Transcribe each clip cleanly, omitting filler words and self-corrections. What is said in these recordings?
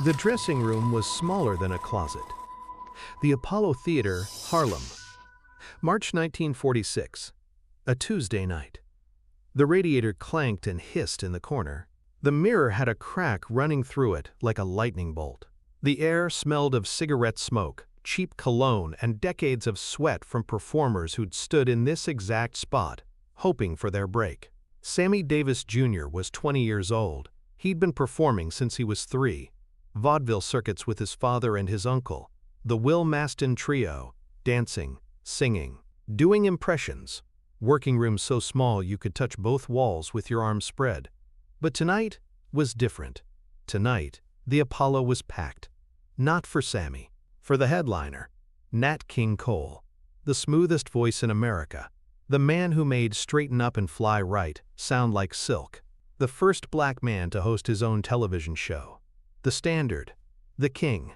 The dressing room was smaller than a closet. The Apollo Theater, Harlem. March 1946. A Tuesday night. The radiator clanked and hissed in the corner. The mirror had a crack running through it like a lightning bolt. The air smelled of cigarette smoke, cheap cologne, and decades of sweat from performers who'd stood in this exact spot, hoping for their break. Sammy Davis Jr. was 20 years old. He'd been performing since he was 3. Vaudeville circuits with his father and his uncle. The Will Mastin Trio, dancing, singing, doing impressions. Working room so small you could touch both walls with your arms spread. But tonight was different. Tonight, the Apollo was packed. Not for Sammy. For the headliner, Nat King Cole, the smoothest voice in America. The man who made Straighten Up and Fly Right sound like silk. The first black man to host his own television show. The standard. The king.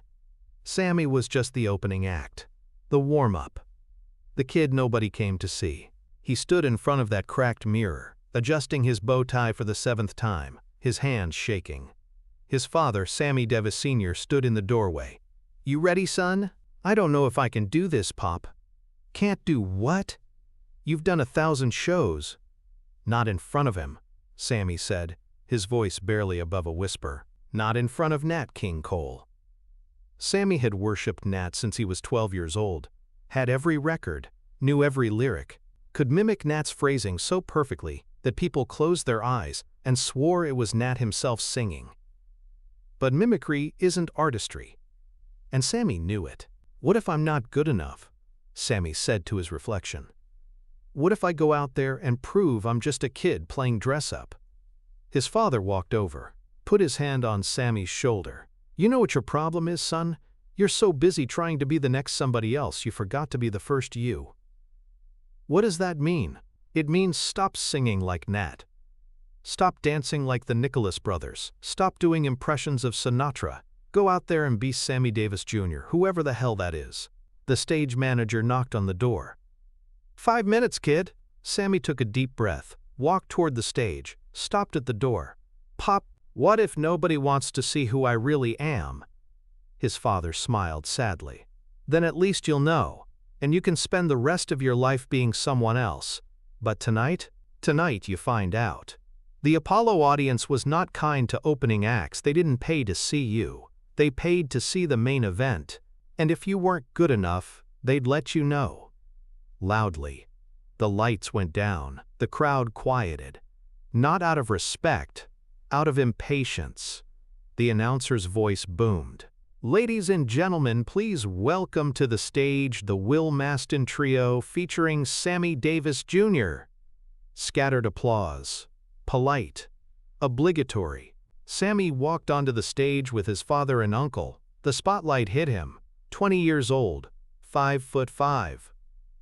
Sammy was just the opening act. The warm-up. The kid nobody came to see. He stood in front of that cracked mirror, adjusting his bow tie for the 7th time, his hands shaking. His father, Sammy Davis Sr., stood in the doorway. "You ready, son?" "I don't know if I can do this, Pop." "Can't do what?" "You've done 1,000 shows." "Not in front of him," Sammy said, his voice barely above a whisper. "Not in front of Nat King Cole." Sammy had worshipped Nat since he was 12 years old, had every record, knew every lyric, could mimic Nat's phrasing so perfectly that people closed their eyes and swore it was Nat himself singing. But mimicry isn't artistry. And Sammy knew it. "What if I'm not good enough?" Sammy said to his reflection. "What if I go out there and prove I'm just a kid playing dress-up?" His father walked over, put his hand on Sammy's shoulder. "You know what your problem is, son? You're so busy trying to be the next somebody else you forgot to be the first you." "What does that mean?" "It means stop singing like Nat. Stop dancing like the Nicholas brothers. Stop doing impressions of Sinatra. Go out there and be Sammy Davis Jr., whoever the hell that is." The stage manager knocked on the door. "5 minutes, kid." Sammy took a deep breath, walked toward the stage, stopped at the door. "Pop, what if nobody wants to see who I really am?" His father smiled sadly. "Then at least you'll know, and you can spend the rest of your life being someone else. But tonight you find out." The Apollo audience was not kind to opening acts. They didn't pay to see you. They paid to see the main event. And if you weren't good enough, they'd let you know. Loudly. The lights went down. The crowd quieted. Not out of respect, out of impatience. The announcer's voice boomed. "Ladies and gentlemen, please welcome to the stage the Will Mastin Trio featuring Sammy Davis Jr." Scattered applause. Polite. Obligatory. Sammy walked onto the stage with his father and uncle. The spotlight hit him. 20 years old, 5'5",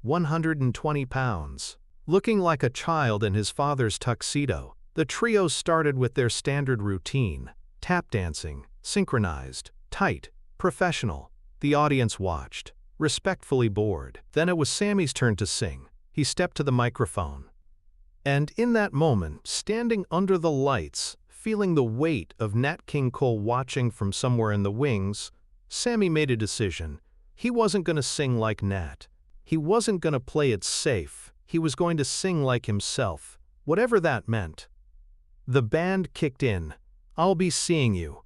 120 pounds. Looking like a child in his father's tuxedo, the trio started with their standard routine. Tap dancing, synchronized, tight, professional. The audience watched, respectfully bored. Then it was Sammy's turn to sing. He stepped to the microphone. And in that moment, standing under the lights, feeling the weight of Nat King Cole watching from somewhere in the wings, Sammy made a decision. He wasn't going to sing like Nat. He wasn't going to play it safe. He was going to sing like himself, whatever that meant. The band kicked in. "I'll Be Seeing You."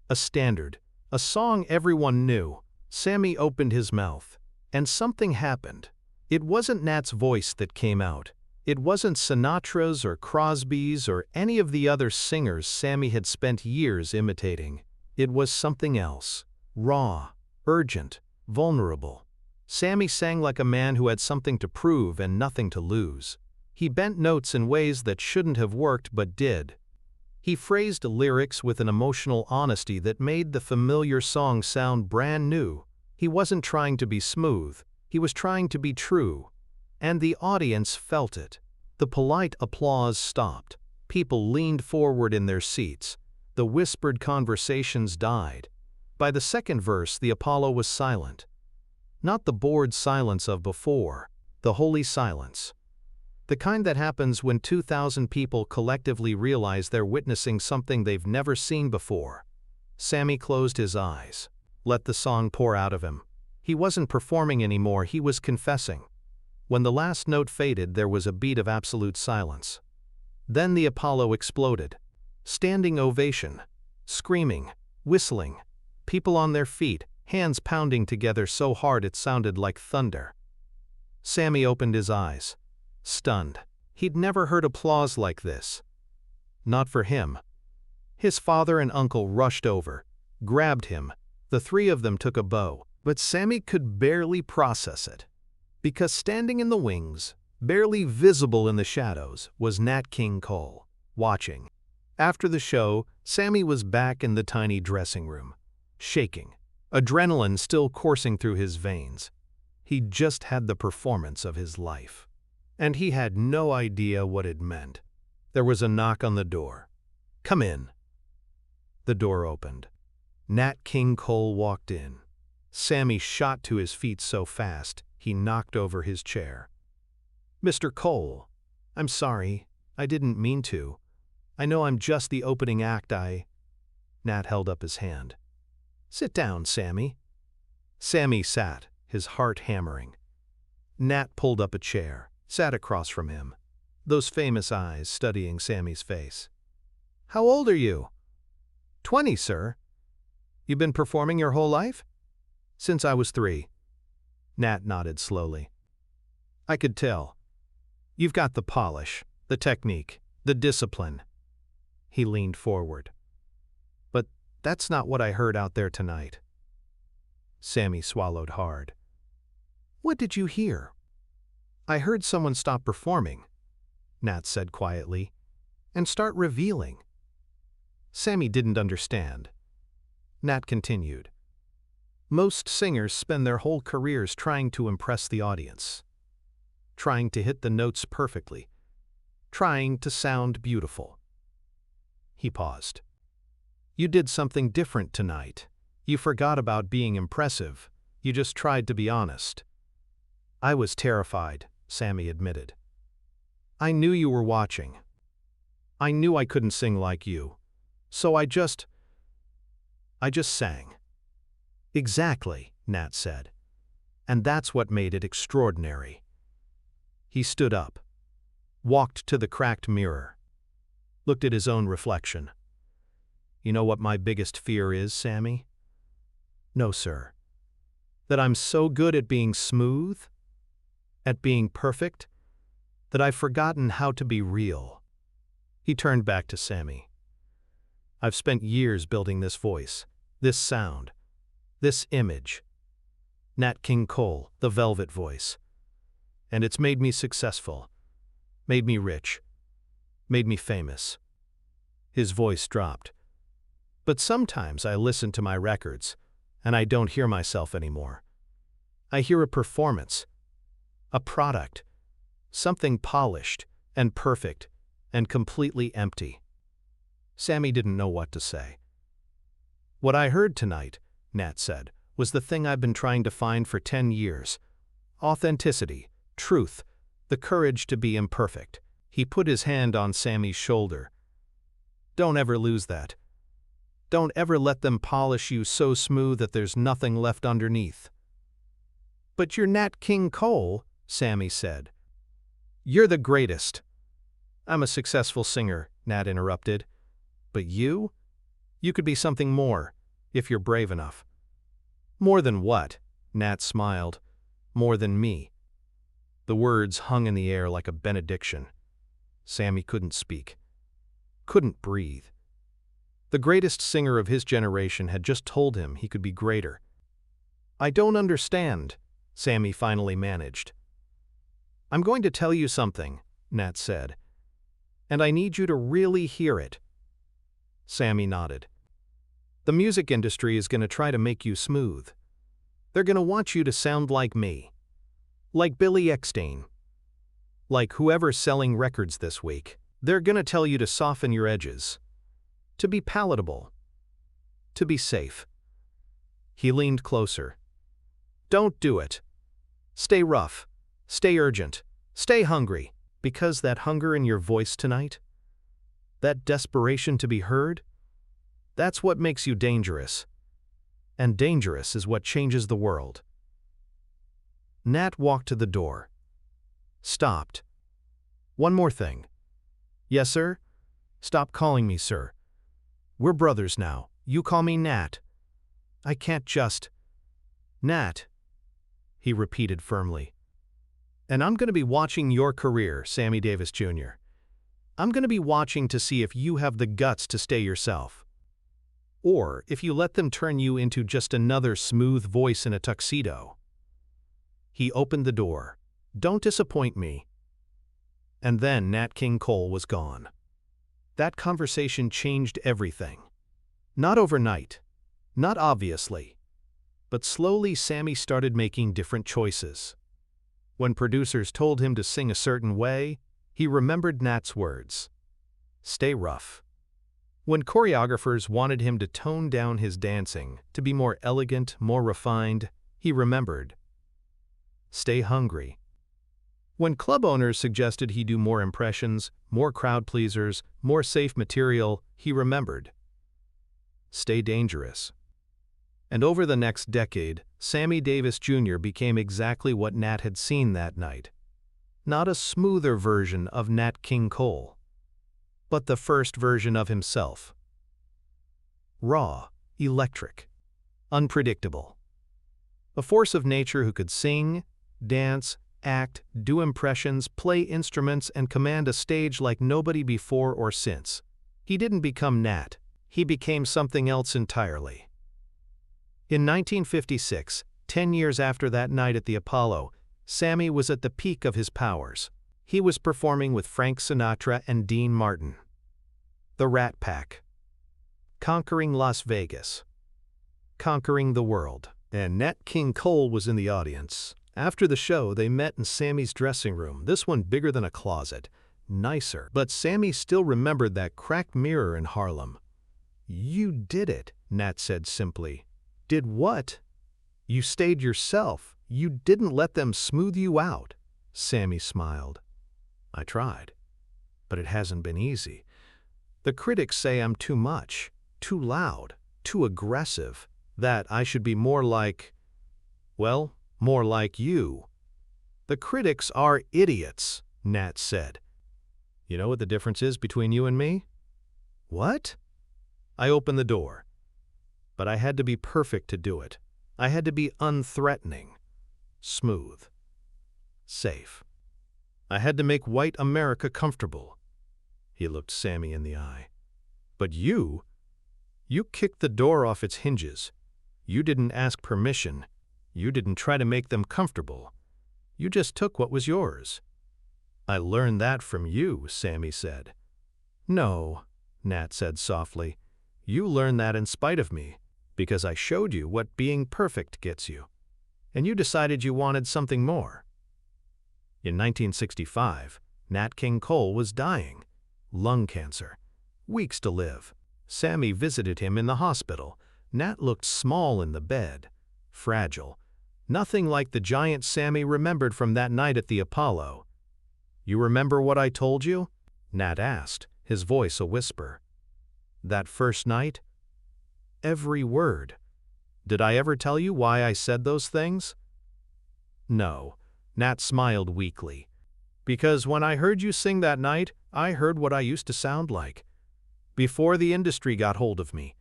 A standard, a song everyone knew. Sammy opened his mouth, and something happened. It wasn't Nat's voice that came out. It wasn't Sinatra's or Crosby's or any of the other singers Sammy had spent years imitating. It was something else. Raw, urgent, vulnerable. Sammy sang like a man who had something to prove and nothing to lose. He bent notes in ways that shouldn't have worked but did. He phrased lyrics with an emotional honesty that made the familiar song sound brand new. He wasn't trying to be smooth. He was trying to be true. And the audience felt it. The polite applause stopped. People leaned forward in their seats. The whispered conversations died. By the second verse, the Apollo was silent. Not the bored silence of before, the holy silence. The kind that happens when 2,000 people collectively realize they're witnessing something they've never seen before. Sammy closed his eyes, let the song pour out of him. He wasn't performing anymore, he was confessing. When the last note faded, there was a beat of absolute silence. Then the Apollo exploded. Standing ovation. Screaming, whistling, people on their feet, hands pounding together so hard it sounded like thunder. Sammy opened his eyes, stunned. He'd never heard applause like this. Not for him. His father and uncle rushed over, grabbed him. The three of them took a bow, but Sammy could barely process it. Because standing in the wings, barely visible in the shadows, was Nat King Cole, watching. After the show, Sammy was back in the tiny dressing room, shaking, adrenaline still coursing through his veins. He'd just had the performance of his life. And he had no idea what it meant. There was a knock on the door. "Come in." The door opened. Nat King Cole walked in. Sammy shot to his feet so fast, he knocked over his chair. "Mr. Cole, I'm sorry. I didn't mean to. I know I'm just the opening act. Nat held up his hand. "Sit down, Sammy." Sammy sat, his heart hammering. Nat pulled up a chair, sat across from him, those famous eyes studying Sammy's face. "How old are you?" 20, sir." "You've been performing your whole life?" "Since I was 3. Nat nodded slowly. "I could tell. You've got the polish, the technique, the discipline." He leaned forward. "But that's not what I heard out there tonight." Sammy swallowed hard. "What did you hear?" "I heard someone stop performing," Nat said quietly, "and start revealing." Sammy didn't understand. Nat continued. "Most singers spend their whole careers trying to impress the audience, trying to hit the notes perfectly, trying to sound beautiful." He paused. "You did something different tonight. You forgot about being impressive. You just tried to be honest." "I was terrified," Sammy admitted. "I knew you were watching. I knew I couldn't sing like you. So I just sang." "Exactly," Nat said. "And that's what made it extraordinary." He stood up, walked to the cracked mirror, looked at his own reflection. "You know what my biggest fear is, Sammy?" "No, sir." "That I'm so good at being smooth, at being perfect, that I've forgotten how to be real." He turned back to Sammy. "I've spent years building this voice, this sound, this image. Nat King Cole, the velvet voice. And it's made me successful, made me rich, made me famous." His voice dropped. "But sometimes I listen to my records, and I don't hear myself anymore. I hear a performance, a product, something polished and perfect and completely empty." Sammy didn't know what to say. "What I heard tonight," Nat said, "was the thing I've been trying to find for 10 years. Authenticity, truth, the courage to be imperfect." He put his hand on Sammy's shoulder. "Don't ever lose that. Don't ever let them polish you so smooth that there's nothing left underneath." "But you're Nat King Cole," Sammy said. "You're the greatest." "I'm a successful singer," Nat interrupted. "But you? You could be something more, if you're brave enough." "More than what?" Nat smiled. "More than me." The words hung in the air like a benediction. Sammy couldn't speak, couldn't breathe. The greatest singer of his generation had just told him he could be greater. "I don't understand," Sammy finally managed. "I'm going to tell you something," Nat said. "And I need you to really hear it." Sammy nodded. "The music industry is going to try to make you smooth. They're going to want you to sound like me. Like Billy Eckstein. Like whoever's selling records this week. They're going to tell you to soften your edges. To be palatable. To be safe." He leaned closer. "Don't do it. Stay rough. Stay urgent. Stay hungry. Because that hunger in your voice tonight, that desperation to be heard, That's what makes you dangerous. And dangerous is what changes the world. Nat walked to the door. Stopped. One more thing. Yes, sir? Stop calling me sir. We're brothers now. You call me Nat. I can't just... Nat, he repeated firmly. And I'm going to be watching your career, Sammy Davis Jr. I'm going to be watching to see if you have the guts to stay yourself. Or if you let them turn you into just another smooth voice in a tuxedo. He opened the door. Don't disappoint me. And then Nat King Cole was gone. That conversation changed everything. Not overnight, not obviously, but slowly Sammy started making different choices. When producers told him to sing a certain way, he remembered Nat's words. Stay rough. When choreographers wanted him to tone down his dancing, to be more elegant, more refined, he remembered. Stay hungry. When club owners suggested he do more impressions, more crowd pleasers, more safe material, he remembered. Stay dangerous. And over the next decade, Sammy Davis Jr. became exactly what Nat had seen that night. Not a smoother version of Nat King Cole, but the first version of himself. Raw, electric, unpredictable. A force of nature who could sing, dance, act, do impressions, play instruments, and command a stage like nobody before or since. He didn't become Nat. He became something else entirely. In 1956, 10 years after that night at the Apollo, Sammy was at the peak of his powers. He was performing with Frank Sinatra and Dean Martin. The Rat Pack. Conquering Las Vegas. Conquering the world. And Nat King Cole was in the audience. After the show, they met in Sammy's dressing room, this one bigger than a closet. Nicer. But Sammy still remembered that cracked mirror in Harlem. You did it, Nat said simply. Did what? You stayed yourself. You didn't let them smooth you out. Sammy smiled. I tried, but it hasn't been easy. The critics say I'm too much, too loud, too aggressive, that I should be more like, well, more like you. The critics are idiots, Nat said. You know what the difference is between you and me? What? I opened the door. But I had to be perfect to do it. I had to be unthreatening, smooth, safe. I had to make white America comfortable. He looked Sammy in the eye. But you kicked the door off its hinges. You didn't ask permission. You didn't try to make them comfortable. You just took what was yours. I learned that from you, Sammy said. No, Nat said softly. You learned that in spite of me, because I showed you what being perfect gets you. And you decided you wanted something more. In 1965, Nat King Cole was dying. Lung cancer. Weeks to live. Sammy visited him in the hospital. Nat looked small in the bed. Fragile. Nothing like the giant Sammy remembered from that night at the Apollo. You remember what I told you? Nat asked, his voice a whisper. That first night? Every word. Did I ever tell you why I said those things? No. Nat smiled weakly. Because when I heard you sing that night, I heard what I used to sound like. Before the industry got hold of me.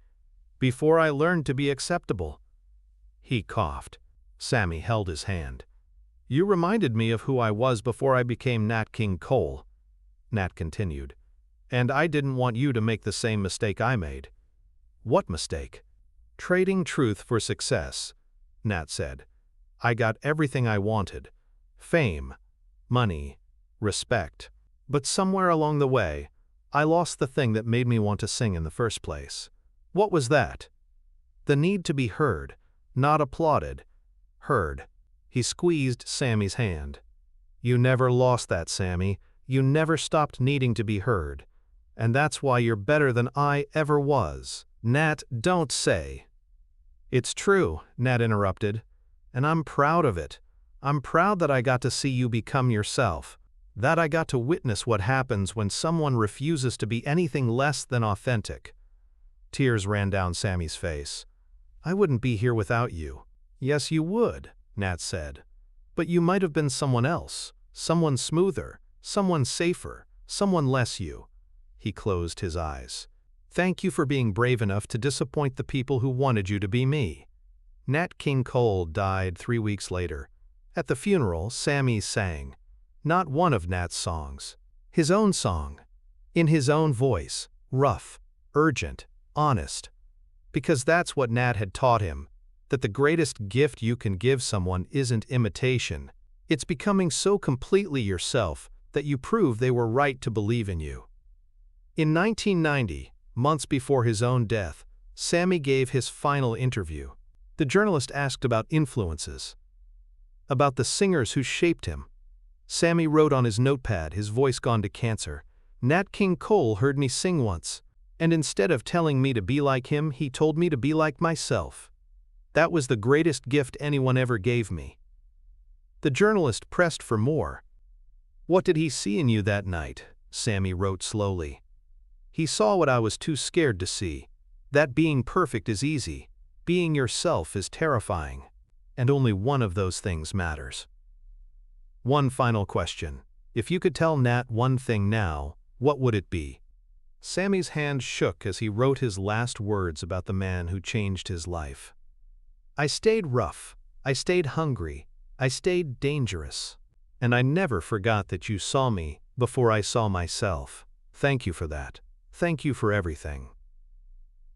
Before I learned to be acceptable. He coughed. Sammy held his hand. You reminded me of who I was before I became Nat King Cole. Nat continued. And I didn't want you to make the same mistake I made. What mistake? Trading truth for success, Nat said. I got everything I wanted. Fame, money, respect. But somewhere along the way, I lost the thing that made me want to sing in the first place. What was that? The need to be heard, not applauded. Heard. He squeezed Sammy's hand. You never lost that, Sammy. You never stopped needing to be heard. And that's why you're better than I ever was. Nat, don't say. It's true, Nat interrupted. And I'm proud of it. I'm proud that I got to see you become yourself. That I got to witness what happens when someone refuses to be anything less than authentic. Tears ran down Sammy's face. "I wouldn't be here without you." "Yes, you would," Nat said. "But you might have been someone else, someone smoother, someone safer, someone less you." He closed his eyes. "Thank you for being brave enough to disappoint the people who wanted you to be me." Nat King Cole died 3 weeks later. At the funeral, Sammy sang. Not one of Nat's songs. His own song. In his own voice. Rough, urgent, honest. Because that's what Nat had taught him, that the greatest gift you can give someone isn't imitation. It's becoming so completely yourself that you prove they were right to believe in you. In 1990, months before his own death, Sammy gave his final interview. The journalist asked about influences, about the singers who shaped him. Sammy wrote on his notepad, his voice gone to cancer, "Nat King Cole heard me sing once, and instead of telling me to be like him, he told me to be like myself. That was the greatest gift anyone ever gave me." The journalist pressed for more. "What did he see in you that night?" Sammy wrote slowly. "He saw what I was too scared to see. That being perfect is easy. Being yourself is terrifying. And only one of those things matters." One final question. If you could tell Nat one thing now, what would it be? Sammy's hand shook as he wrote his last words about the man who changed his life. "I stayed rough. I stayed hungry. I stayed dangerous. And I never forgot that you saw me before I saw myself. Thank you for that. Thank you for everything."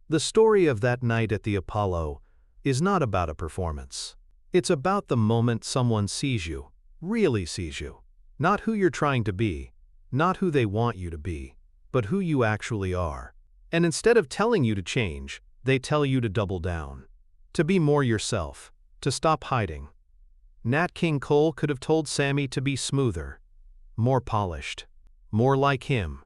The story of that night at the Apollo is not about a performance. It's about the moment someone sees you, really sees you. Not who you're trying to be, not who they want you to be, but who you actually are. And instead of telling you to change, they tell you to double down. To be more yourself, to stop hiding. Nat King Cole could have told Sammy to be smoother, more polished, more like him.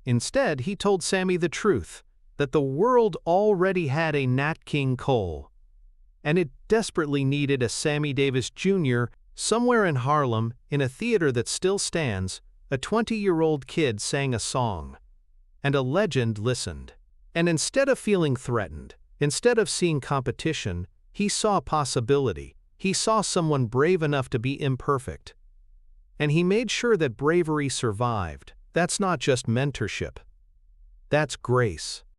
Instead, he told Sammy the truth, that the world already had a Nat King Cole, and it desperately needed a Sammy Davis Jr. Somewhere in Harlem, in a theater that still stands, a 20-year-old kid sang a song, and a legend listened. And instead of feeling threatened, instead of seeing competition, he saw possibility. He saw someone brave enough to be imperfect. And he made sure that bravery survived. That's not just mentorship. That's grace.